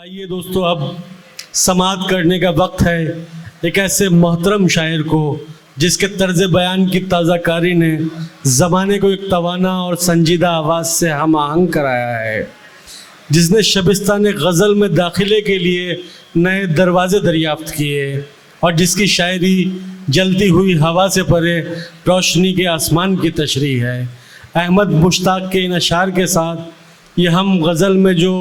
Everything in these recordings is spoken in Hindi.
आइए दोस्तों, अब समाअत करने का वक्त है एक ऐसे मोहतरम शायर को जिसके तर्ज बयान की ताज़ाकारी ने ज़माने को एक तवाना और संजीदा आवाज़ से हम आहंग कराया है, जिसने शबिस्तान गज़ल में दाखिले के लिए नए दरवाज़े दरियाफ्त किए और जिसकी शायरी जलती हुई हवा से परे रोशनी के आसमान की तशरीह है। अहमद मुश्ताक के इन अशार के साथ ये हम गज़ल में जो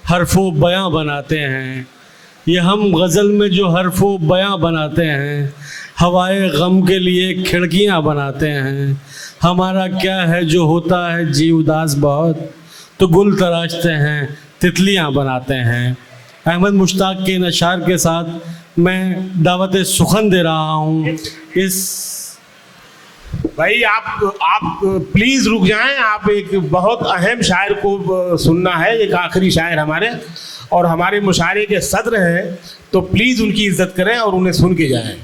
हरफ़ो बयां बनाते हैं, ये हम गज़ल में जो हरफ़ो बयां बनाते हैं, हवाए गम के लिए खिड़कियां बनाते हैं। हमारा क्या है जो होता है जी उदास बहुत, तो गुल तराशते हैं तितलियां बनाते हैं। अहमद मुश्ताक के इन अशार के साथ मैं दावत सुखन दे रहा हूँ। इस भाई आप प्लीज़ रुक जाएं। आप एक बहुत अहम शायर को सुनना है, एक आखिरी शायर हमारे और हमारे मुशायरे के सदर हैं, तो प्लीज़ उनकी इज्जत करें और उन्हें सुन के जाएं।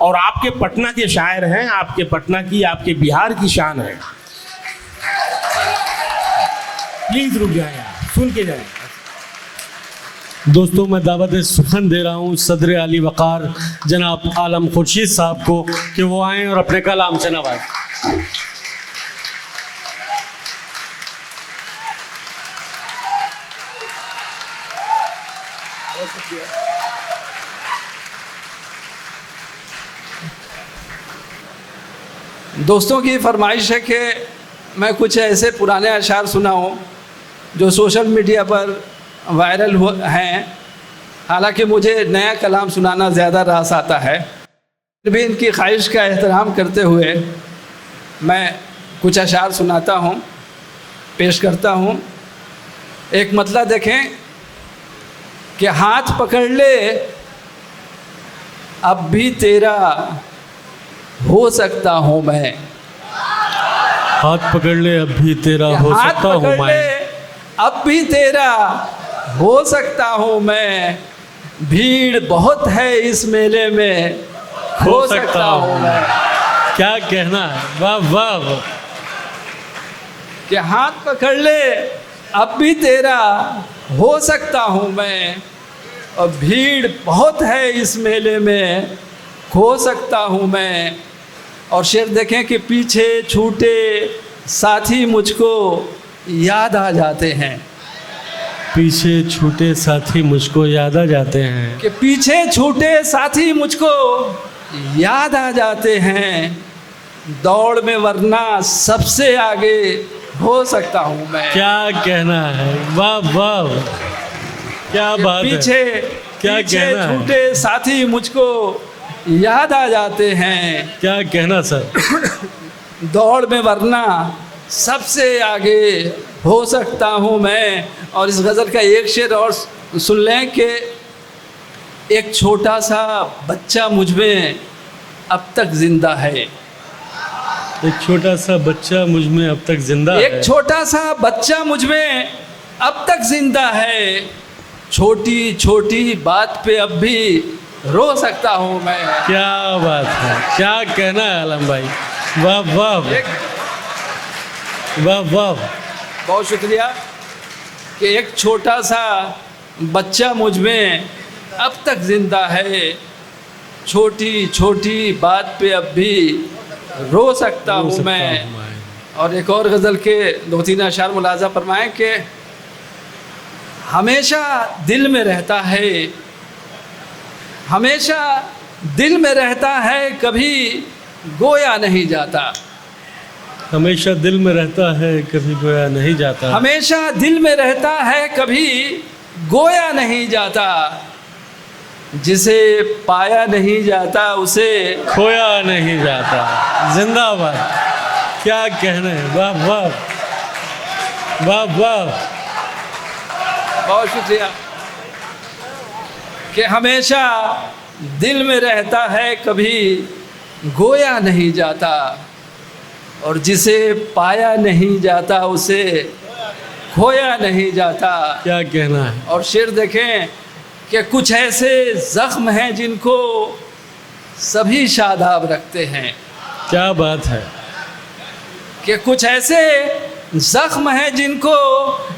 और आपके पटना के शायर हैं, आपके पटना की, आपके बिहार की शान है। प्लीज़ रुक जाएं, सुन के जाएं। दोस्तों, मैं दावत सुखन दे रहा हूँ सदर अली वक़ार जनाब आलम खुर्शीद साहब को कि वो आएँ और अपने कलाम से नवाज़ें। दोस्तों की फरमाइश है कि मैं कुछ ऐसे पुराने अशार सुनाऊं जो सोशल मीडिया पर वायरल हैं। हालांकि मुझे नया कलाम सुनाना ज़्यादा रास आता है, फिर भी इनकी ख्वाहिश का एहतराम करते हुए मैं कुछ अशार सुनाता हूँ, पेश करता हूँ। एक मतला देखें कि हाथ पकड़ ले अब भी तेरा हो सकता हूँ मैं। हाथ पकड़ ले अब भी तेरा हो सकता हूँ मैं। अब भी तेरा हो सकता हूँ मैं। भीड़ बहुत है इस मेले में, हो सकता हूँ मैं। क्या कहना है, वाह वाह वाह। कि हाथ पकड़ ले अब भी तेरा हो सकता हूँ मैं, और भीड़ बहुत है इस मेले में, खो सकता हूँ मैं। और शेर देखें कि पीछे छूटे साथी मुझको याद आ जाते हैं। पीछे छूटे साथी मुझको याद आ जाते हैं। कि पीछे छूटे साथी मुझको याद आ जाते हैं। दौड़ में वरना सबसे आगे हो सकता हूँ मैं। क्या कहना है, वाह वाह, क्या बात है। पीछे क्या कहना है, छूटे साथी मुझको याद आ जाते हैं। क्या कहना सर। दौड़ में वरना सबसे आगे हो सकता हूँ मैं। और इस गज़ल का एक शेर और सुन लें कि एक छोटा सा बच्चा मुझ में अब तक जिंदा है। एक छोटा सा बच्चा मुझ में अब तक जिंदा है। एक छोटा सा बच्चा मुझ में अब तक जिंदा है। छोटी छोटी बात पे अब भी रो सकता हूँ मैं। क्या बात है, क्या कहना है आलम भाई, वाह वाह वाह वाह। बहुत शुक्रिया। कि एक छोटा सा बच्चा मुझ में अब तक जिंदा है। छोटी छोटी बात पे अब भी रो सकता हूँ मैं। और एक और गज़ल के 2-3 अशार मुलाज़ा फरमाएं कि हमेशा दिल में रहता है, हमेशा दिल में रहता है, कभी गोया नहीं जाता। हमेशा दिल में रहता है, कभी गोया नहीं जाता। हमेशा दिल में रहता है, कभी गोया नहीं जाता। जिसे पाया नहीं जाता उसे खोया नहीं जाता। जिंदाबाद, क्या कहना है, वाह वाह वाह वाह। बहुत शुक्रिया। कि हमेशा दिल में रहता है, कभी गोया नहीं जाता। और जिसे पाया नहीं जाता उसे खोया नहीं जाता। क्या कहना है। और शेर देखें कि कुछ ऐसे ज़ख्म हैं जिनको सभी शादाब रखते हैं। क्या बात है। कि कुछ ऐसे ज़ख्म हैं जिनको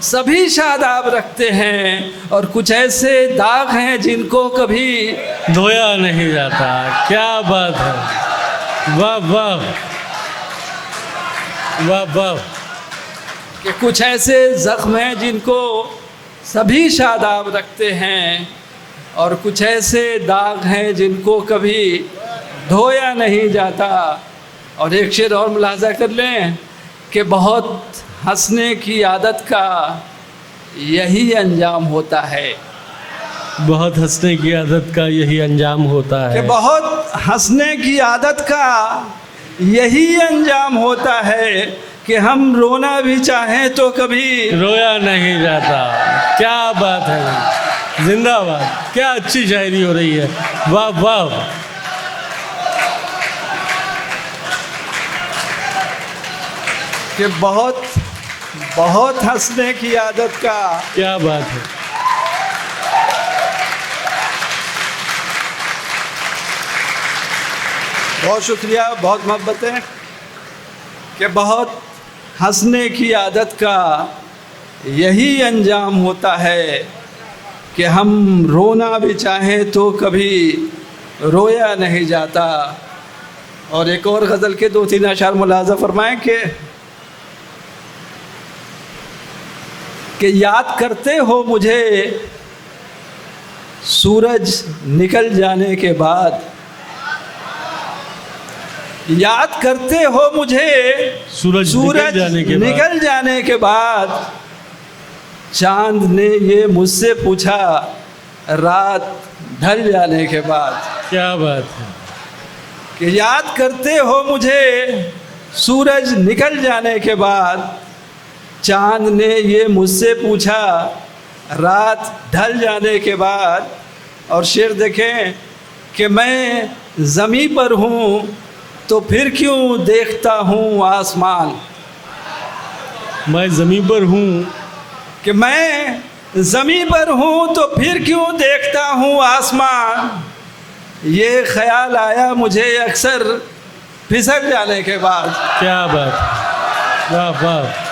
सभी शादाब रखते हैं और कुछ ऐसे दाग हैं जिनको कभी धोया नहीं जाता। क्या बात है, वाह वाह वाह वाह। कि कुछ ऐसे ज़ख्म हैं जिनको सभी शादाब रखते हैं और कुछ ऐसे दाग हैं जिनको कभी धोया नहीं जाता। और एक शेर और मुलाहजा कर लें कि बहुत हंसने की आदत का यही अंजाम होता है। बहुत हंसने की आदत का यही अंजाम होता कि है। बहुत हंसने की आदत का यही अंजाम होता है कि हम रोना भी चाहें तो कभी रोया नहीं जाता। क्या बात है, जिंदाबाद। क्या अच्छी शायरी हो रही है, वाह वाह। कि बहुत बहुत हंसने की आदत का क्या बात है। बहुत शुक्रिया, बहुत मोहब्बतें। कि बहुत हंसने की आदत का यही अंजाम होता है कि हम रोना भी चाहें तो कभी रोया नहीं जाता। और एक और गज़ल के 2-3 अशार मुलाज़ा फरमाएं कि याद करते हो मुझे सूरज निकल जाने के बाद, याद करते हो मुझे सूरज निकल जाने के बाद, चांद ने ये मुझसे पूछा रात ढल जाने के बाद। क्या बात है। कि याद करते हो मुझे सूरज निकल जाने के बाद, चांद ने ये मुझसे पूछा रात ढल जाने के बाद। और शेर देखें कि मैं ज़मीं पर हूँ तो फिर क्यों देखता हूँ आसमान। मैं ज़मीं पर हूँ, कि मैं ज़मीं पर हूँ तो फिर क्यों देखता हूँ आसमान। ये ख्याल आया मुझे अक्सर फिसल जाने के बाद। क्या बात, वाह वाह।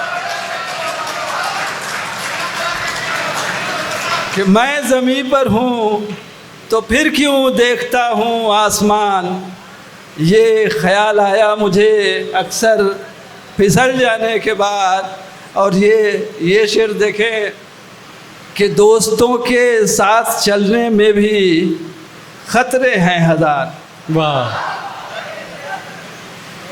कि मैं ज़मीं पर हूँ तो फिर क्यों देखता हूँ आसमान। ये ख्याल आया मुझे अक्सर फिसल जाने के बाद। और ये शेर देखें कि दोस्तों के साथ चलने में भी ख़तरे हैं हज़ार। वाह।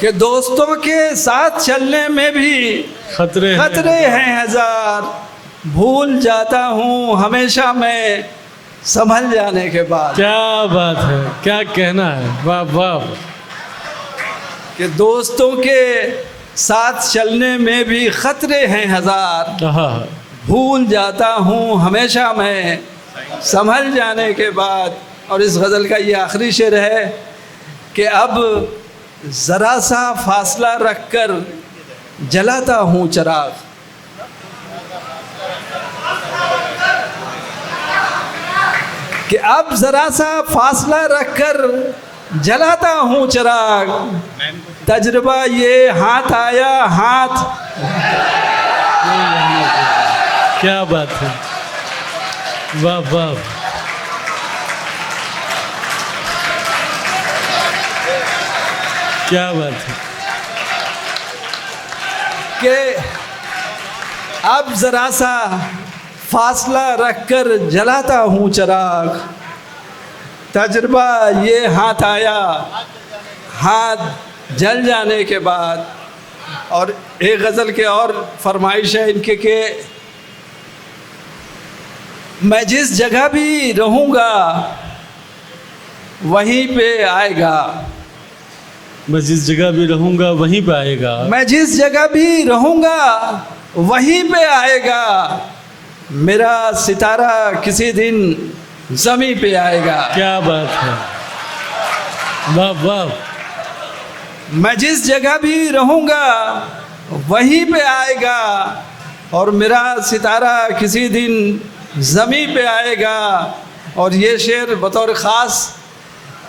कि दोस्तों के साथ चलने में भी खतरे हैं हज़ार, भूल जाता हूँ हमेशा मैं संभल जाने के बाद। क्या बात है, क्या कहना है, वाह वाह। कि दोस्तों के साथ चलने में भी ख़तरे हैं हज़ार, हाँ, भूल जाता हूँ हमेशा मैं संभल जाने के बाद। और इस गज़ल का ये आखिरी शेर है कि अब ज़रा सा फासला रख कर जलाता हूँ चिराग। कि अब ज़रा सा फासला रख कर जलाता हूँ चिराग, तजुर्बा ये हाथ आया हाथ। क्या बात है, वाह वाह। क्या बात है कि अब ज़रा सा फासला रख कर जलाता हूँ चिराग, तजुर्बा ये हाथ आया हाथ जल जाने के बाद। और एक गज़ल के और फरमाइश है इनके कि मैं जिस जगह भी रहूँगा वहीं पे आएगा। मैं जिस जगह भी रहूँगा वहीं पे आएगा। मैं जिस जगह भी रहूँगा वहीं पे आएगा, मेरा सितारा किसी दिन ज़मीं पे आएगा। क्या बात है, वाह वाह। मैं जिस जगह भी रहूँगा वहीं पे आएगा और मेरा सितारा किसी दिन ज़मीं पे आएगा। और ये शेर बतौर ख़ास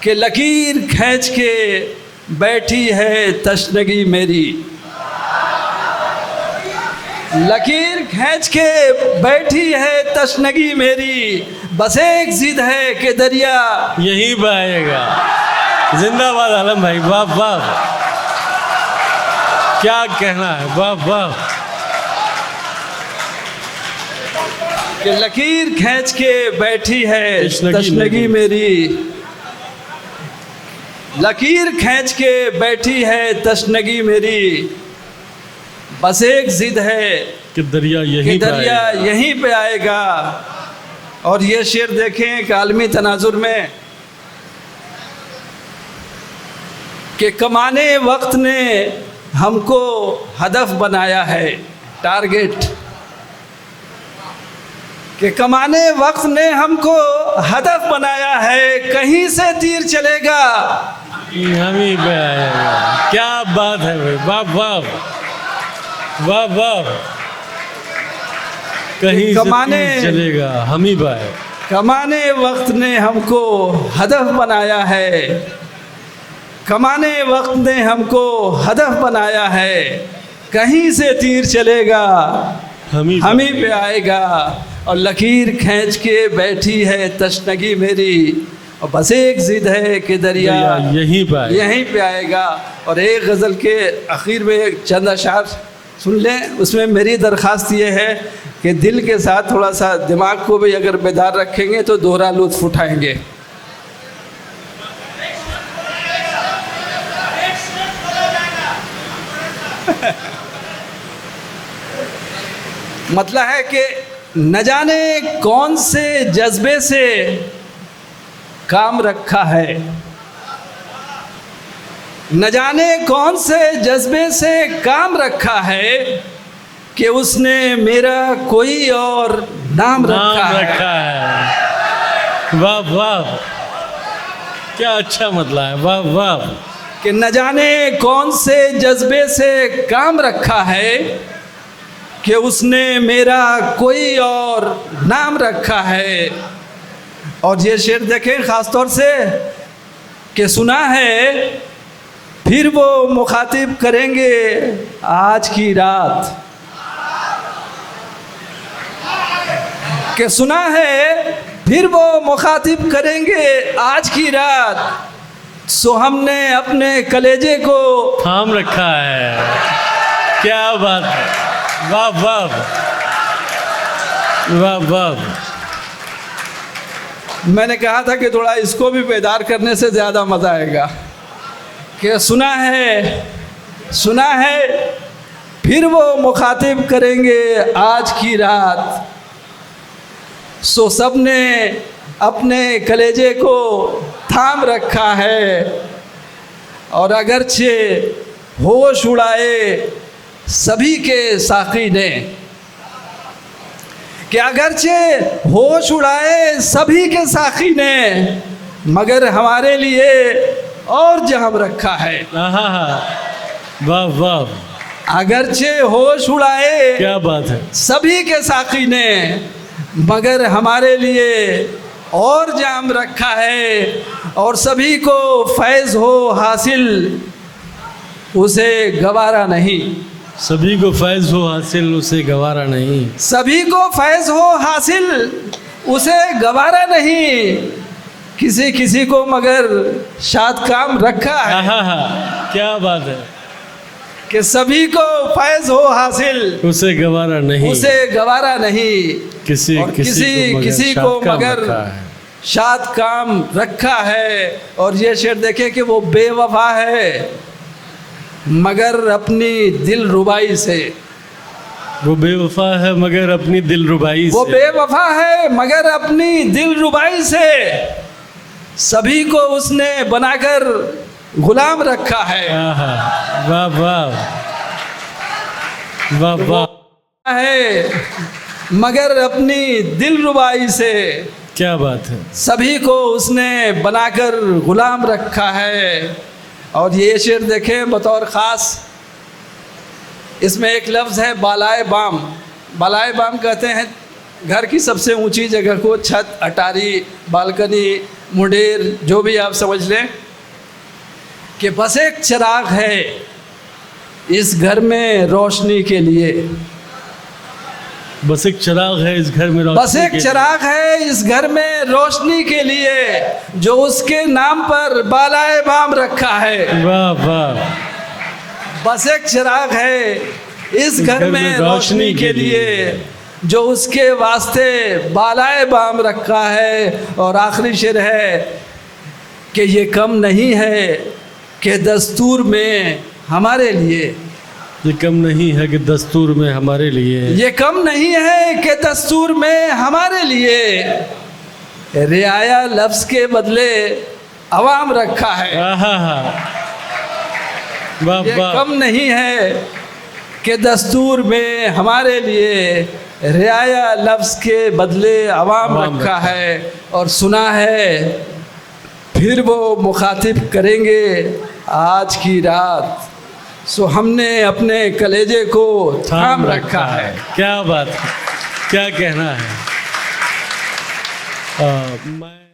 कि लकीर खींच के बैठी है तशनगी मेरी, लकीर खींच के बैठी है तशनगी मेरी, बस एक जिद है कि दरिया यही बहेगा। जिंदाबाद आलम भाई, वाह वाह, क्या कहना है, वाह वाह। कि लकीर खींच के बैठी है तशनगी तशनगी मेरी, लकीर खींच के बैठी है तशनगी मेरी, बस एक जिद है कि दरिया कि यही दरिया बहेगा। यहीं पे आएगा। और ये शेर देखें कि आलमी तनाजुर में कि कमाने वक्त ने हमको हदफ बनाया है, टारगेट, कि कमाने वक्त ने हमको हदफ बनाया है, कहीं से तीर चलेगा हम ही पे आएगा। क्या बात है भाई, वाह वाह वाह वाह। कहीं कमाने- से तीर चलेगा हम ही पाए। कमाने वक्त ने हमको हदफ बनाया है, कमाने वक्त ने हमको हदफ बनाया है, कहीं से तीर चलेगा हम ही पे आएगा। और लकीर खींच के बैठी है तशनगी मेरी, और बस एक जिद है कि दरिया यहीं पाए। यहीं पे आएगा। और एक गज़ल के आखिर में एक चंद अशार सुन लें। उसमें मेरी दरख्वास्त ये है कि दिल के साथ थोड़ा सा दिमाग को भी अगर बेदार रखेंगे तो दोहरा लुत्फ़ उठाएंगे। मतलब है कि न जाने कौन से जज्बे से काम रखा है, न जाने कौन से जज्बे से काम रखा है कि उसने मेरा कोई और नाम रखा है। वाह वाह, क्या अच्छा मतलब है, वाह वाह। कि न जाने कौन से जज्बे से काम रखा है कि उसने मेरा कोई और नाम रखा है। और ये शेर देखें ख़ास तौर से कि सुना है फिर वो मुखातिब करेंगे आज की रात, कि सुना है फिर वो मुखातिब करेंगे आज की रात, सो हमने अपने कलेजे को थाम रखा है। क्या बात है, वाह वाह वाह वाह। मैंने कहा था कि थोड़ा इसको भी बेदार करने से ज़्यादा मज़ा आएगा। कि सुना है फिर वो मुखातिब करेंगे आज की रात, सो सब ने अपने कलेजे को थाम रखा है। और अगरचे होश उड़ाए सभी के साक़ी ने, कि अगरचे होश उड़ाए सभी के साक़ी ने, मगर हमारे लिए और जहम रखा है। वाह वाह, अगरचे होश उड़ाए क्या बात है, सभी के साक़ी ने, मगर हमारे लिए और जाम रखा है। और सभी को फैज़ हो हासिल उसे गवारा नहीं, सभी को फैज़ हो हासिल उसे गवारा नहीं, सभी को फैज़ हो हासिल उसे गवारा नहीं, किसी किसी को मगर शाद काम रखा है। क्या बात है, कि सभी को फैज़ हो हासिल उसे गवारा नहीं, उसे गवारा नहीं, किसी और किसी को मगर शाद काम रखा है। और ये शेर देखे कि वो बेवफा है मगर अपनी दिल रुबाई से, वो बेवफा है मगर अपनी दिल रुबाई वो से, बेवफा है मगर अपनी दिल रुबाई से, सभी को उसने बनाकर गुलाम रखा है। वाह वाह वाह वाह, है मगर अपनी दिल रुबाई से, क्या बात है, सभी को उसने बनाकर गुलाम रखा है। और ये शेर देखें बतौर ख़ास, इसमें एक लफ्ज़ है बालाए बाम। बालाए बाम कहते हैं घर की सबसे ऊंची जगह को, छत, अटारी, बालकनी, मुंडेर, जो भी आप समझ लें, कि बस एक चिराग है इस घर में रोशनी के लिए, बस एक चिराग है इस घर में रोशनी बस एक के चिराग है इस घर में रोशनी के लिए, जो उसके नाम पर बालाए बाम रखा है। लिए। वाह वाह। बस एक चिराग है इस घर में रोशनी के लिए, जो उसके वास्ते बालाए बाम रखा है। और आखिरी शेर है कि ये कम नहीं है कि दस्तूर में हमारे लिए, ये कम नहीं है कि दस्तूर में हमारे लिए, ये कम नहीं है कि दस्तूर में हमारे लिए रियाया लफ्ज के बदले अवाम रखा है। आहा हा। वाह ये वाह। कम नहीं है कि दस्तूर में हमारे लिए रियाया लफ्ज के बदले अवाम रखा है। और सुना है फिर वो मुखातिब करेंगे आज की रात, सो हमने अपने कलेजे को थाम रखा है। क्या बात है, क्या कहना है। मैं